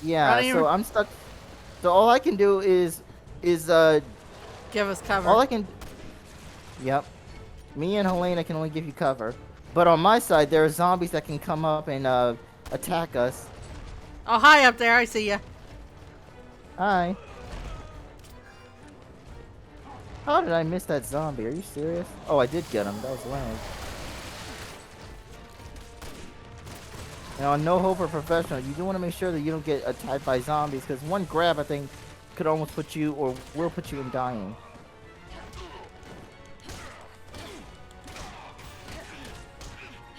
Yeah, Running. so I'm stuck. So all I can do is Give us cover. all I can. Yep. Me and Helena can only give you cover. But on my side, there are zombies that can come up and attack us. Oh, hi up there. I see ya. Hi. How did I miss that zombie? Are you serious? Oh, I did get him. That was lag. Now, on No Hope for Professional, you do want to make sure that you don't get attacked by zombies, because one grab, I think, could almost put you, or will put you in dying.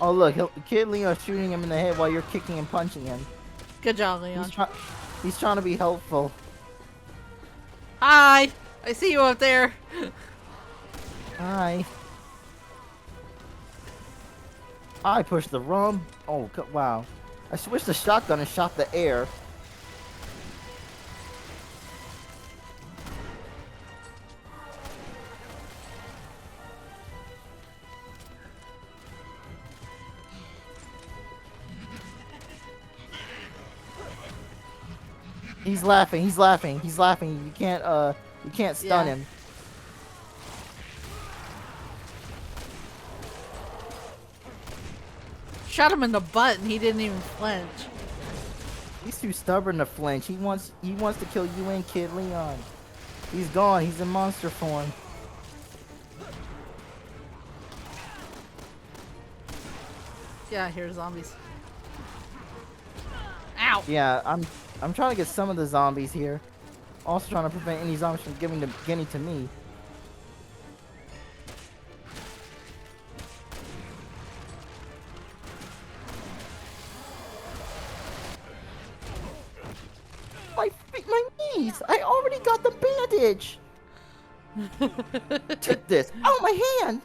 Oh, look, Kid Leon's shooting him in the head while you're kicking and punching him. Good job, Leon. He's trying to be helpful. Hi. I see you up there. Hi. I pushed the rum. Oh, wow. I switched the shotgun and shot the air. He's laughing. He's laughing. He's laughing. You can't stun him. Shot him in the butt and he didn't even flinch. He's too stubborn to flinch. He wants to kill you and Kid Leon. He's gone. He's in monster form. Yeah, here's zombies. Ow. Yeah, I'm trying to get some of the zombies here. Also trying to prevent any zombies from getting to me. My knees! I already got the bandage! Take this! Ow, my hand!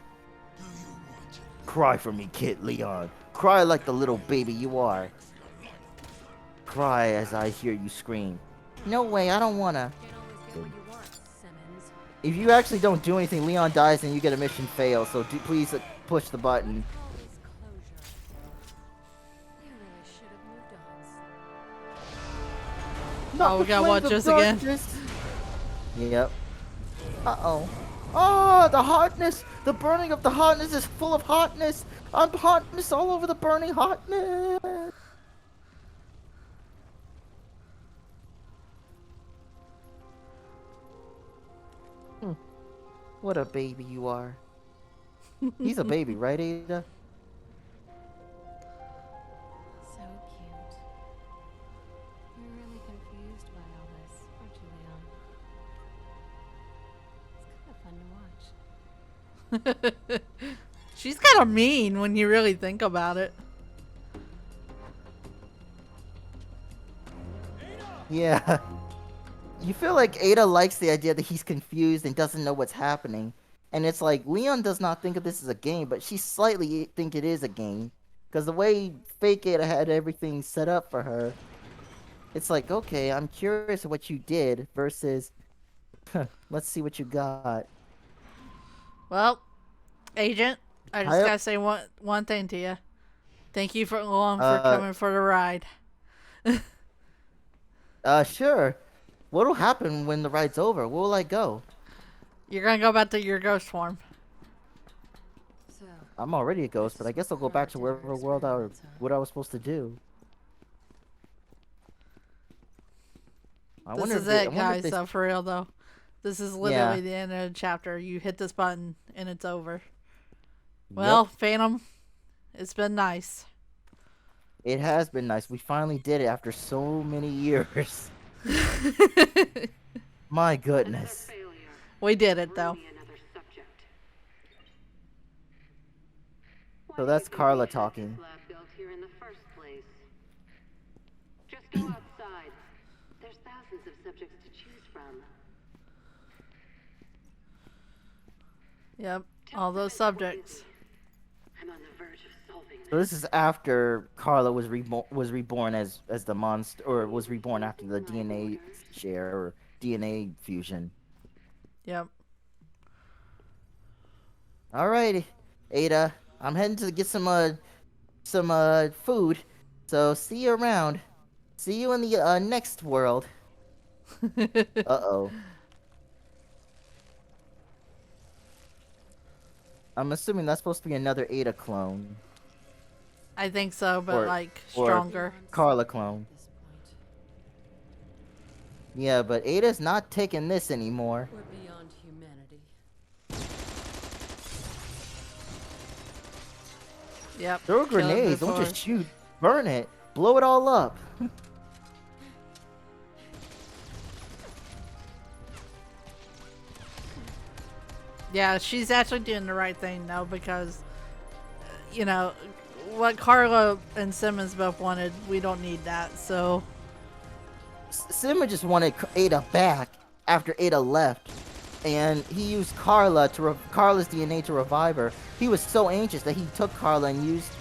Cry for me, Kid Leon. Cry like the little baby you are. Cry as I hear you scream. No way, I don't wanna. If you actually don't do anything, Leon dies and you get a mission fail, so please push the button. Oh, we gotta watch this again. Yep. Uh-oh. Oh, the hotness! The burning of the hotness is full of hotness! I'm hotness all over the burning hotness! What a baby you are. He's a baby, right, Ada? So cute. You're really confused by all this, aren't you, Leon? It's kind of fun to watch. She's kind of mean when you really think about it. Yeah. You feel like Ada likes the idea that he's confused and doesn't know what's happening. And it's like, Leon does not think of this as a game, but she slightly think it is a game. Because the way fake Ada had everything set up for her, it's like, okay, I'm curious what you did versus, let's see what you got. Well, Agent, I just gotta say one thing to you. Thank you for coming for the ride. Sure. What'll happen when the ride's over? Where will I go? You're gonna go back to your ghost form. So, I'm already a ghost, but I guess I'll go back to wherever what I was supposed to do. This is it, guys. So for real though, this is literally the end of the chapter. You hit this button and it's over. Well, Phantom, it's been nice. It has been nice. We finally did it after so many years. My goodness. We did it though. So that's Carla talking. Just go outside. There's thousands of subjects to choose from. Yep, all those subjects. I'm on the verge of solving this. So this is after Carla was reborn as the monster, or was reborn after the DNA share or DNA fusion. Yep. Alrighty, Ada. I'm heading to get some food. So see you around. See you in the next world. Uh-oh. I'm assuming that's supposed to be another Ada clone. I think so, but Or like or stronger. Carla clone. At this point, Yeah, but Ada's not taking this anymore. we're beyond humanity. Yep. Throw kill it grenades, don't before. just shoot. Burn it. Blow it all up. Yeah, she's actually doing the right thing though, because you know what Carla and Simmons both wanted. We don't need that. So Simba just wanted Ada back after Ada left, and he used Carla's DNA to revive her. He was so anxious that he took Carla and used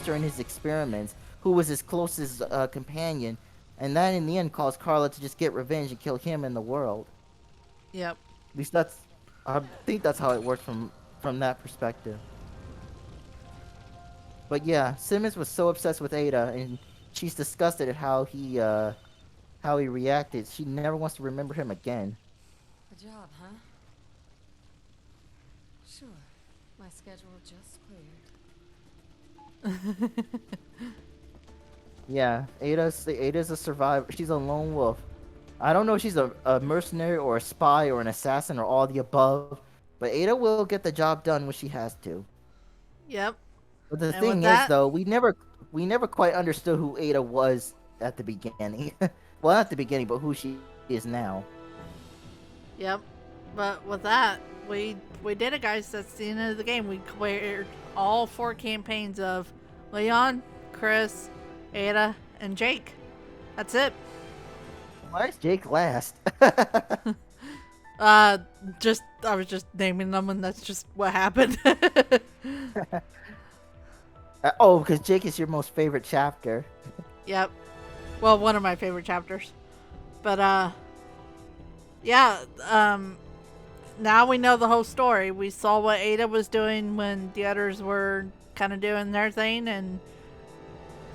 her in his experiments, who was his closest companion, and that in the end caused Carla to just get revenge and kill him and the world. yep. At least I think that's how it worked from that perspective. But yeah, Simmons was so obsessed with Ada, and she's disgusted at how he reacted. She never wants to remember him again. A job, huh? Sure. My schedule just cleared. Yeah, Ada's a survivor. She's a lone wolf. I don't know if she's a mercenary or a spy or an assassin or all the above, but Ada will get the job done when she has to. Yep. But the And thing with is, that- though, we never quite understood who Ada was at the beginning. Well, not at the beginning, but who she is now. Yep. But with that, we did it, guys. That's the end of the game. We cleared all 4 campaigns of Leon, Chris, Ada, and Jake. That's it. Why is Jake last? I was just naming them, and that's just what happened. Oh, because Jake is your most favorite chapter. Yep. Well, one of my favorite chapters. But yeah, now we know the whole story. We saw what Ada was doing when the others were kind of doing their thing, and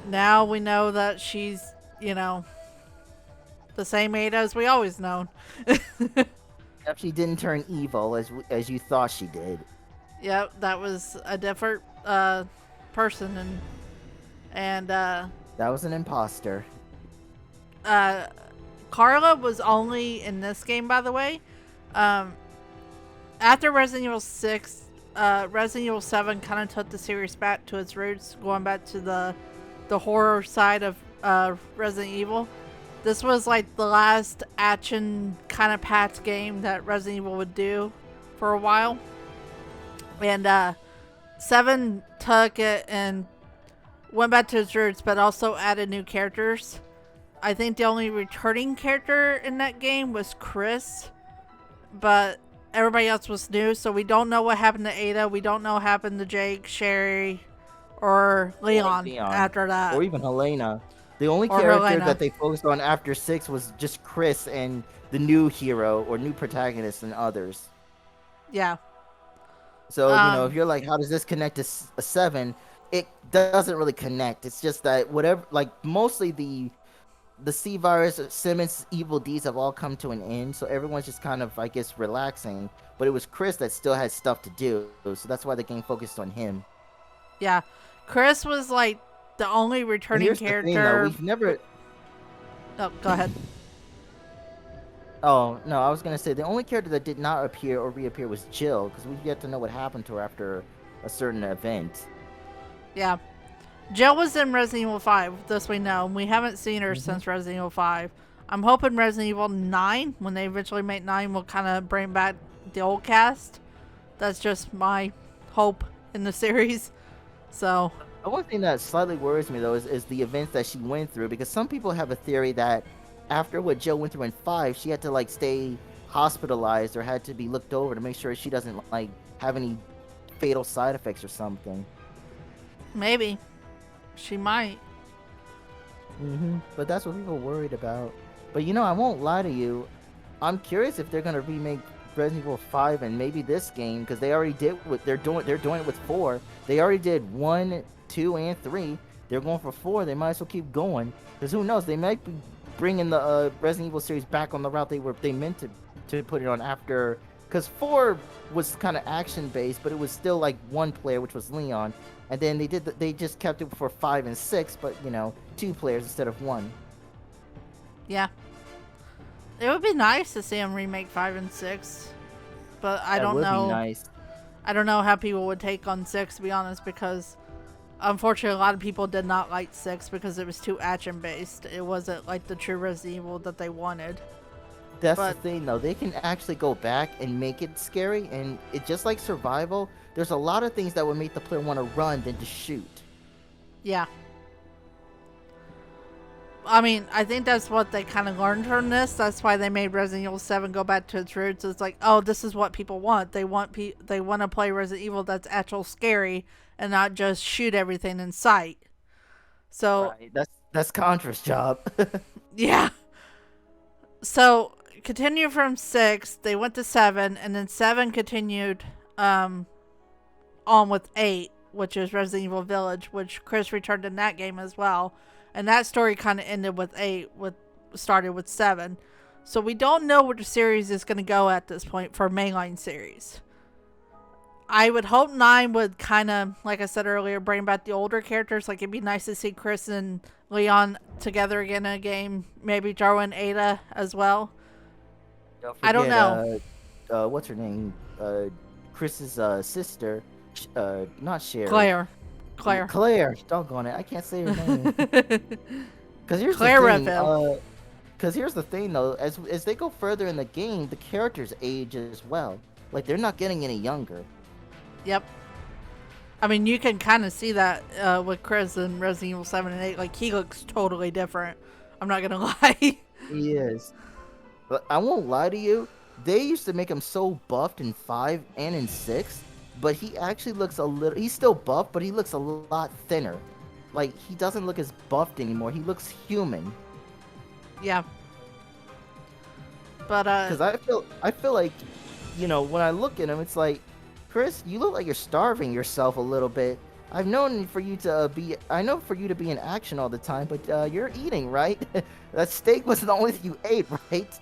now we know that she's, the same Ada as we always known. Except she didn't turn evil as you thought she did. Yep, that was a different person, and That was an imposter. Carla was only in this game, by the way. After Resident Evil 6, Resident Evil 7 kind of took the series back to its roots, going back to the horror side of Resident Evil. This was like the last action kind of packed game that Resident Evil would do for a while. And 7 took it and went back to its roots, but also added new characters. I think the only returning character in that game was Chris, but everybody else was new, so we don't know what happened to Ada. We don't know what happened to Jake, Sherry, or Leon after that. Or even Helena. The only Or character Helena. that they focused on after 6 was just Chris and the new hero or new protagonist and others. Yeah. So, if you're like, how does this connect to 7? It doesn't really connect. It's just that mostly the C virus, Simmons' evil deeds have all come to an end, so everyone's just kind of, I guess, relaxing. But it was Chris that still had stuff to do, so that's why the game focused on him. Yeah. Chris was like the only And returning here's the character. thing, though, we've never... Oh, go ahead. Oh, no, I was going to say, the only character that did not appear or reappear was Jill, because we've yet to know what happened to her after a certain event. Yeah. Jill was in Resident Evil 5, this we know. We haven't seen her since Resident Evil 5. I'm hoping Resident Evil 9, when they eventually make 9, will kind of bring back the old cast. That's just my hope in the series. So, The one thing that slightly worries me, though, is the events that she went through, because some people have a theory that after what Jill went through in 5, she had to, stay hospitalized or had to be looked over to make sure she doesn't, have any fatal side effects or something. maybe. She might. But that's what people are worried about. But I won't lie to you. I'm curious if they're gonna remake Resident Evil 5 and maybe this game, because they already did what they're doing it with 4. They already did 1, 2, and 3. they're going for 4. They might as well keep going. Because who knows? They might be bringing the Resident Evil series back on the route they meant to put it on after. Because 4 was kind of action based, but it was still like one player, which was Leon. And then they just kept it for 5 and 6, but 2 players instead of 1. Yeah. It would be nice to see him remake 5 and 6. But I don't know. That would be nice. I don't know how people would take on 6, to be honest, because unfortunately a lot of people did not like 6 because it was too action based. It wasn't like the true Resident Evil that they wanted. That's the thing, though. They can actually go back and make it scary, and it just like survival. There's a lot of things that would make the player want to run than to shoot. Yeah. I mean, I think that's what they kind of learned from this. That's why they made Resident Evil 7 go back to its roots. It's like, oh, this is what people want. They want to play Resident Evil that's actual scary and not just shoot everything in sight. So right. That's Contra's job. yeah. So continue from 6, they went to 7, and then 7 continued on with 8, which is Resident Evil Village, which Chris returned in that game as well. And that story kind of ended with 8, started with 7. So we don't know where the series is going to go at this point for mainline series. I would hope 9 would kind of, like I said earlier, bring back the older characters. Like, it'd be nice to see Chris and Leon together again in a game. Maybe throw in Ada as well. I don't know. What's her name? Chris's sister. Not Sherry. Claire. Claire. Doggone it. I can't say her name. Because here's Claire the thing. Redfield. Because here's the thing, though. As they go further in the game, the characters age as well. Like, they're not getting any younger. Yep. I mean, you can kind of see that with Chris in Resident Evil 7 and 8. Like, he looks totally different. I'm not going to lie. He is. But I won't lie to you. They used to make him so buffed in 5 and in 6. But he actually looks a little... He's still buff, but he looks a lot thinner. Like, he doesn't look as buffed anymore. He looks human. Yeah. But, Because I feel like, when I look at him, it's like, Chris, you look like you're starving yourself a little bit. I know for you to be in action all the time, but you're eating, right? That steak wasn't the only thing you ate, right?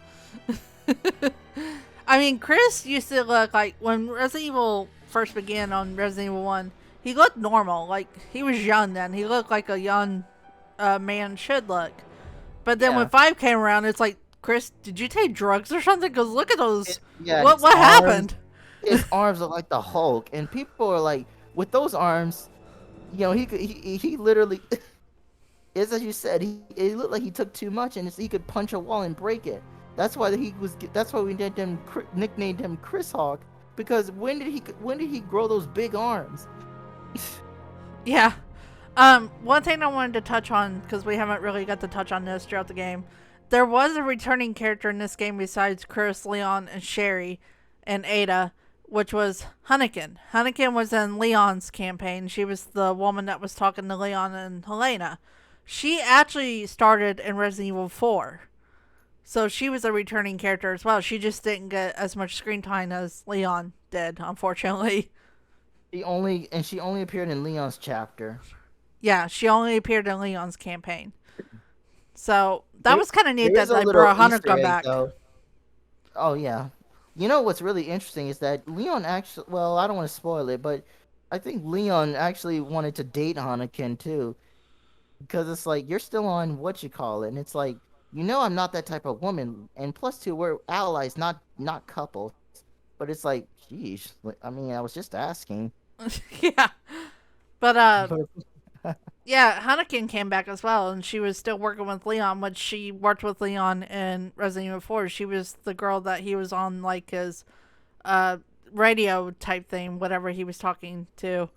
I mean, Chris used to look like, when Resident Evil first began on Resident Evil 1, he looked normal. Like, he was young then. He looked like a young man should look. But then when 5 came around, it's like, Chris, did you take drugs or something? Because look at those. What happened? His arms are like the Hulk, and people are like, with those arms, he literally, as you said, it looked like he took too much, and he could punch a wall and break it. That's why we nicknamed him Chris Hawk, because when did he grow those big arms? Yeah. One thing I wanted to touch on, because we haven't really got to touch on this throughout the game, there was a returning character in this game besides Chris, Leon, and Sherry, and Ada, which was Hunnigan. Hunnigan was in Leon's campaign. She was the woman that was talking to Leon and Helena. She actually started in Resident Evil 4. So she was a returning character as well. She just didn't get as much screen time as Leon did, unfortunately. She only appeared in Leon's chapter. Yeah, she only appeared in Leon's campaign. So that was kind of neat that they brought Hunnigan back. Though. Oh, yeah. You know what's really interesting is that Leon actually... Well, I don't want to spoil it, but I think Leon actually wanted to date Hunnigan, too. Because it's like, you're still on whatchamacallit, and it's like, I'm not that type of woman. And plus, too, we're allies, not couples. But it's like, geez. I mean, I was just asking. Yeah. But, yeah, Hunnigan came back as well, and she was still working with Leon, but she worked with Leon in Resident Evil 4. She was the girl that he was on, like, his radio type thing, whatever he was talking to.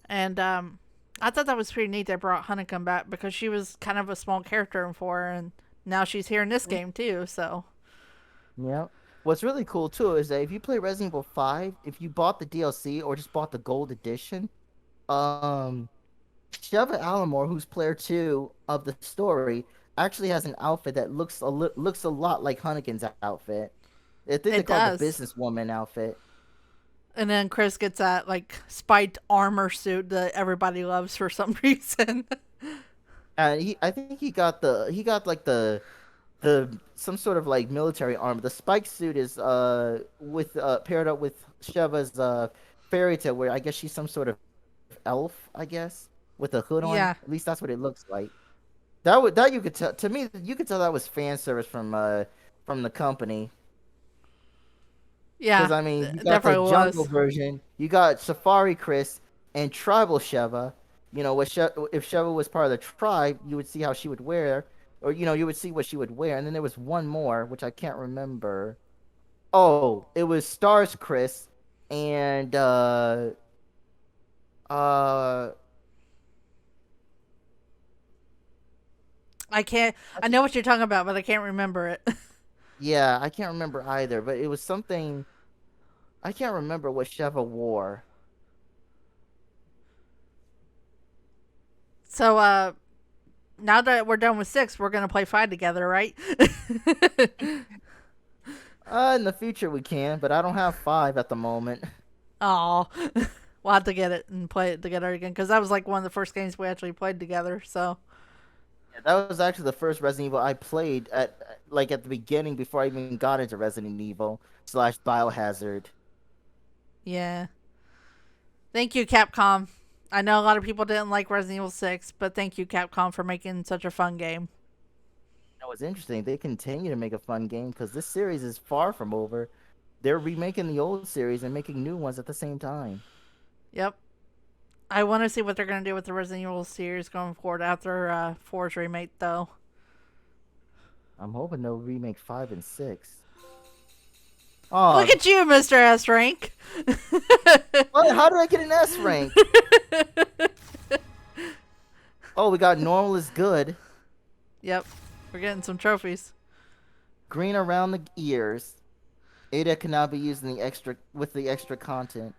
And I thought that was pretty neat they brought Hunnigan back, because she was kind of a small character in 4, and now she's here in this game, too, so. Yeah. What's really cool, too, is that if you play Resident Evil 5, if you bought the DLC or just bought the Gold Edition, Sheva Alomar, who's player 2 of the story, actually has an outfit that looks a lot like Hunnigan's outfit. I think they call it the businesswoman outfit. And then Chris gets that, like, spiked armor suit that everybody loves for some reason. And I think he got like the some sort of like military armor. The spike suit is with paired up with Sheva's fairy tale, where I guess she's some sort of elf, I guess, with a hood on. Yeah, At least that's what it looks like. That you could tell, to me, you could tell that was fan service from the company. yeah, Because I mean, you got the definitely jungle was. version, you got Safari Chris and Tribal Sheva. If Sheva was part of the tribe, you would see how she would wear, or you would see what she would wear. And then there was one more, which I can't remember. Oh, it was Stars Chris and uh I can't. I know what you're talking about, but I can't remember it. yeah, I can't remember either, but it was something. I can't remember what Sheva wore. So, now that we're done with 6, we're gonna play 5 together, right? In the future we can, but I don't have 5 at the moment. Oh, we'll have to get it and play it together again because that was like one of the first games we actually played together. So, Yeah, that was actually the first Resident Evil I played at the beginning before I even got into Resident Evil slash Biohazard. yeah. Thank you, Capcom. I know a lot of people didn't like Resident Evil 6, but thank you, Capcom, for making such a fun game. That was interesting. They continue to make a fun game because this series is far from over. They're remaking the old series and making new ones at the same time. Yep. I want to see what they're going to do with the Resident Evil series going forward after 4's remake, though. I'm hoping they'll remake 5 and 6. Oh, Look at you, Mr. S Rank. what? How did I get an S rank? Oh, we got normal is good. Yep. We're getting some trophies. Green around the ears. Ada cannot be used in the extra content.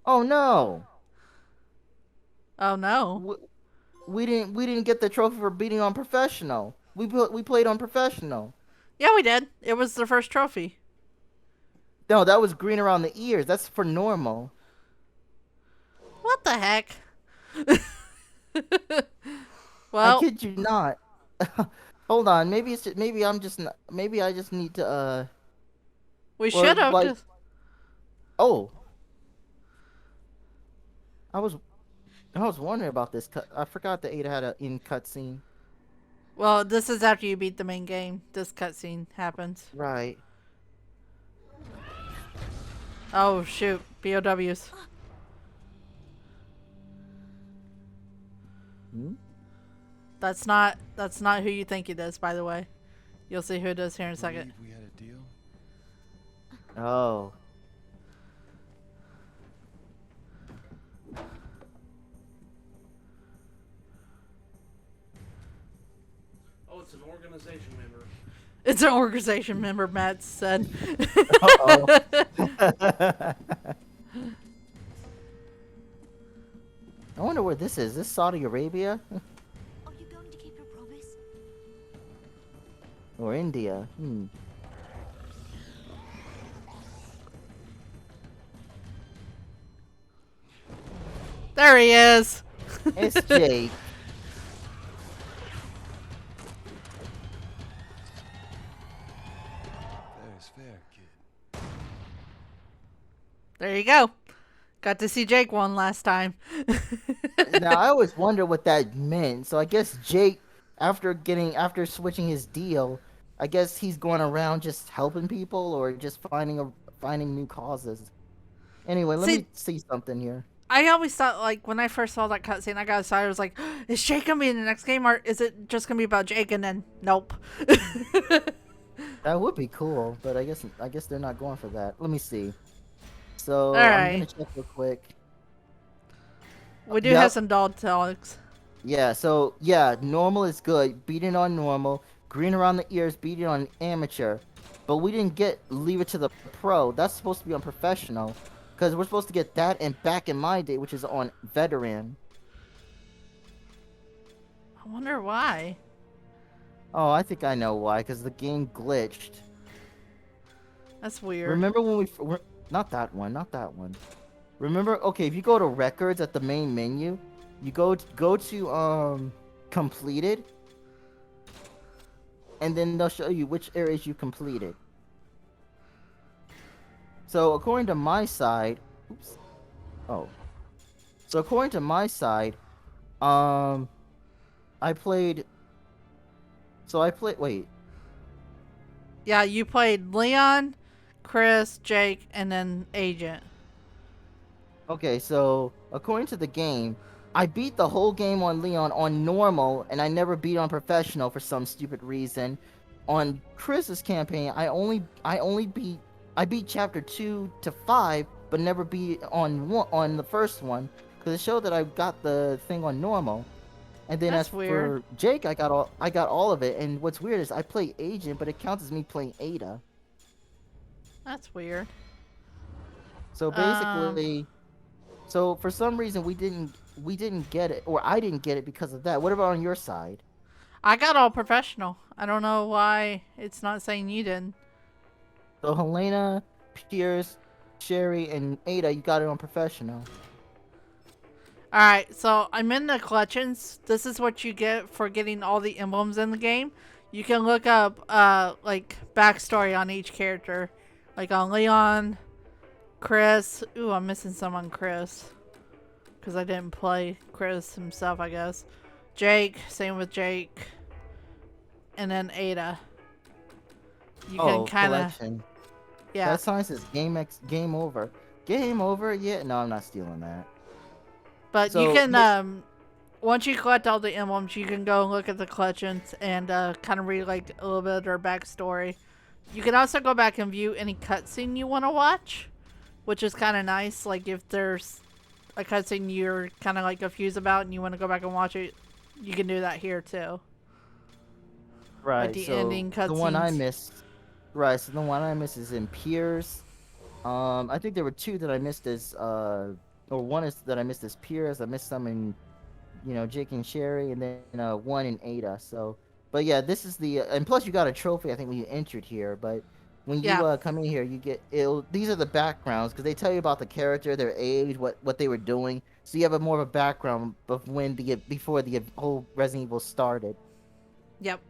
Oh no. Oh, no. We didn't get the trophy for beating on professional. We played on professional. Yeah, we did. It was the first trophy. No, that was green around the ears. That's for normal. What the heck? I Well, kid you not. Hold on. Maybe I just need to we or should have. like oh. I was I was wondering about this cut. I forgot that Ada had a in cutscene. Well, this is after you beat the main game. This cutscene happens. Right. Oh, shoot. BOWs. Hmm? That's not who you think it is, by the way. You'll see who it is here in a second. We had a deal. Oh. Oh, it's an organization member. It's an organization member, Matt said. Uh-oh. I wonder where this is. Is this Saudi Arabia? Are you going to keep your promise? Or India? Hmm. There he is. It's Jake. Fair is fair, kid. There you go. Got to see Jake one last time. Now I always wonder what that meant. So I guess Jake, after switching his deal, I guess he's going around just helping people or just finding new causes. Anyway, let See- me see something here. I always thought, like, when I first saw that cutscene, I got excited. I was like, is Jake going to be in the next game, or is it just going to be about Jake? And then, nope. That would be cool, but I guess they're not going for that. Let me see. So Alright. I'm gonna check real quick. We do Yep. have some dog talks. Yeah, so yeah, normal is good. Beat it on normal. Green around the ears, beat it on amateur. But we didn't get leave it to the pro. That's supposed to be on professional. Because we're supposed to get that and back in my day, which is on veteran. I wonder why. Oh, I think I know why. Because the game glitched. That's weird. Remember when not that one, not that one. Remember, okay, if you go to records at the main menu, you go to completed, and then they'll show you which areas you completed. So according to my side, oops. Oh. So according to my side, um, I played. So I played. Wait. Yeah, you played Leon, Chris, Jake, and then Agent. Okay, so according to the game, I beat the whole game on Leon on normal, and I never beat on professional for some stupid reason. On Chris's campaign, I beat chapter 2 to 5, but never beat on the first one because it showed that I got the thing on normal. And then as That's weird. for Jake, I got all of it. And what's weird is I play Agent, but it counts as me playing Ada. That's weird. So Um, basically, so for some reason we didn't get it, or I didn't get it because of that. What about on your side? I got all professional. I don't know why it's not saying you did. So Helena, Pierce, Sherry, and Ada, you got it on professional. Alright, so I'm in the collections. This is what you get for getting all the emblems in the game. You can look up, like, backstory on each character. Like on Leon, Chris. Ooh, I'm missing some on Chris. Because I didn't play Chris himself, I guess. Jake, same with Jake. And then Ada. You can Oh, kind of, collection. yeah. That sign says game over. Game over? Yeah, no, I'm not stealing that. But you So can, once you collect all the emblems, you can go and look at the collections and kind of read like a little bit of their backstory. You can also go back and view any cutscene you want to watch, which is kind of nice. Like if there's a cutscene you're kind of like confused about and you want to go back and watch it, you can do that here too. Like right, the so ending the one I cutscenes. missed. Right, so the one I missed is in Piers. I think there were two that I missed as or one is that I missed as Piers. I missed some in Jake and Sherry, and then one in Ada. So, but yeah, this is the and plus you got a trophy. I think when you entered here, but when you Yeah. come in here, you get these are the backgrounds because they tell you about the character, their age, what they were doing. So you have a more of a background of when before the whole Resident Evil started. Yep.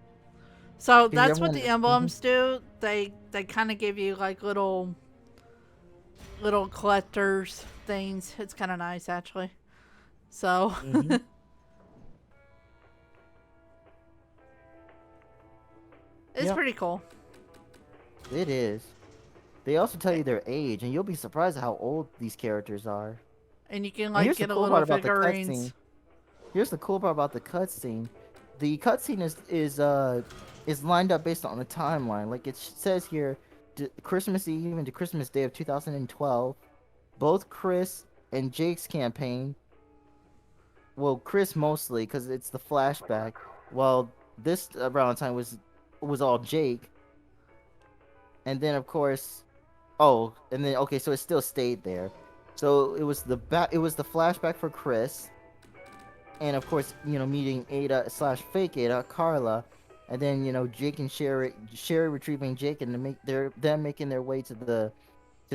So Because that's what everyone, the emblems do. They kind of give you like little collectors things. It's kind of nice actually. So hmm it's Yep, pretty cool. it is. They also tell you their age, and you'll be surprised at how old these characters are. And you can And like here's the get a cool part little about the cutscene. figurines. Here's the cool part about the cutscene. The cutscene is lined up based on the timeline. Like it says here, Christmas Eve into Christmas Day of 2012. Both Chris and Jake's campaign. Well, Chris mostly because it's the flashback. While this around time was all Jake. And then of course, oh, and then okay, so it still stayed there. So it was the flashback for Chris, and of course, meeting Ada slash fake Ada, Carla, and then Jake and Sherry retrieving Jake and them making their way to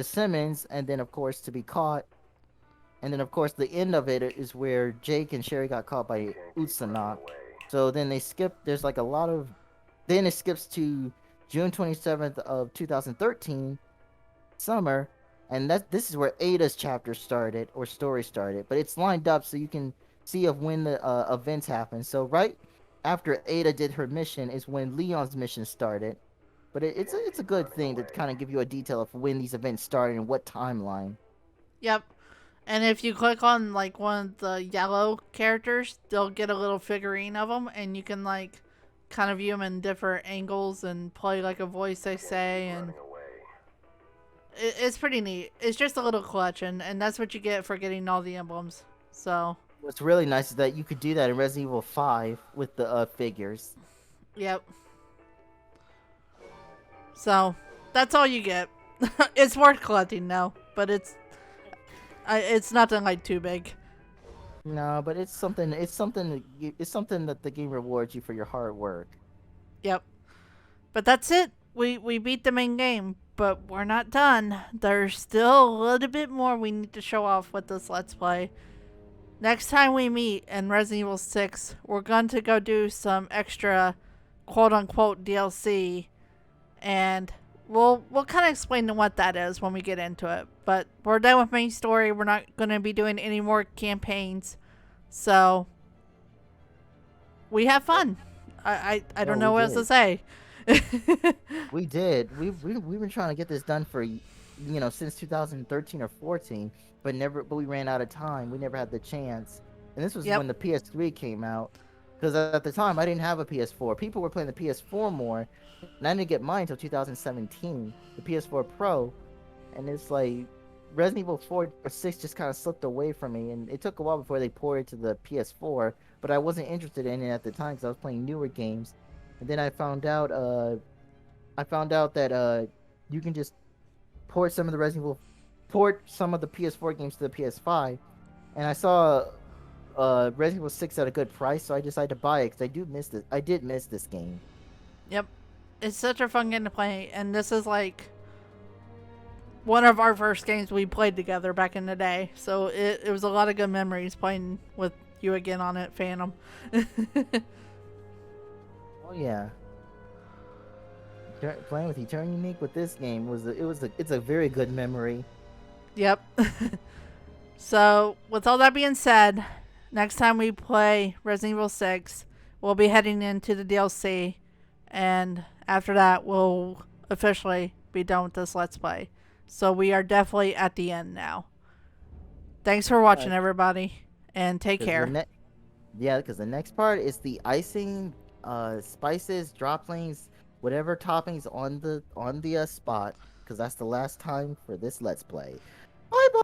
Simmons, and then of course to be caught, and then of course the end of it is where Jake and Sherry got caught by Utsanak. So then they skip. There's like a lot of. Then it skips to June 27th of 2013 summer, and this is where Ada's chapter started or story started, but it's lined up so you can see of when the events happen. So right after Ada did her mission is when Leon's mission started, but it's a good thing to kind of give you a detail of when these events started and what timeline. Yep. And if you click on like one of the yellow characters, they'll get a little figurine of them, and you can like kind of view them in different angles and play like a voice they say, and it's pretty neat. It's just a little collection, and that's what you get for getting all the emblems. So, What's really nice is that you could do that in Resident Evil 5 with the figures. yep. So, that's all you get. It's worth collecting now, but it's nothing like too big. No, but it's something. It's something that the game rewards you for your hard work. Yep. But that's it. We beat the main game, but we're not done. There's still a little bit more we need to show off with this Let's Play. next time we meet in Resident Evil 6, we're going to go do some extra quote unquote DLC, and we'll kind of explain what that is when we get into it. But we're done with main story. We're not going to be doing any more campaigns. So we have fun. I don't know we what else to did. say. We did. We've been trying to get this done for since 2013 or 14, but we ran out of time. We never had the chance. And this was Yep. when the PS3 came out. Because at the time I didn't have a PS4. People were playing the PS4 more, and I didn't get mine until 2017, the PS4 Pro. And it's like Resident Evil 4 or 6 just kind of slipped away from me, and it took a while before they ported to the PS4. But I wasn't interested in it at the time because I was playing newer games. And then I found out that you can just port some of the PS4 games to the PS5, and I saw Resident Evil 6 at a good price, so I decided to buy it because I did miss this game. Yep. It's such a fun game to play, and this is like one of our first games we played together back in the day. So it was a lot of good memories playing with you again on it, Phantom. Oh yeah. Playing with eternunique with this game it's a very good memory. Yep. So, with all that being said, next time we play Resident Evil 6, we'll be heading into the DLC, and after that, we'll officially be done with this Let's Play. So, we are definitely at the end now. Thanks for watching, everybody, and take 'Cause care. because the next part is the icing, spices, droplings, whatever toppings on the spot. Because that's the last time for this Let's Play. Bye bye.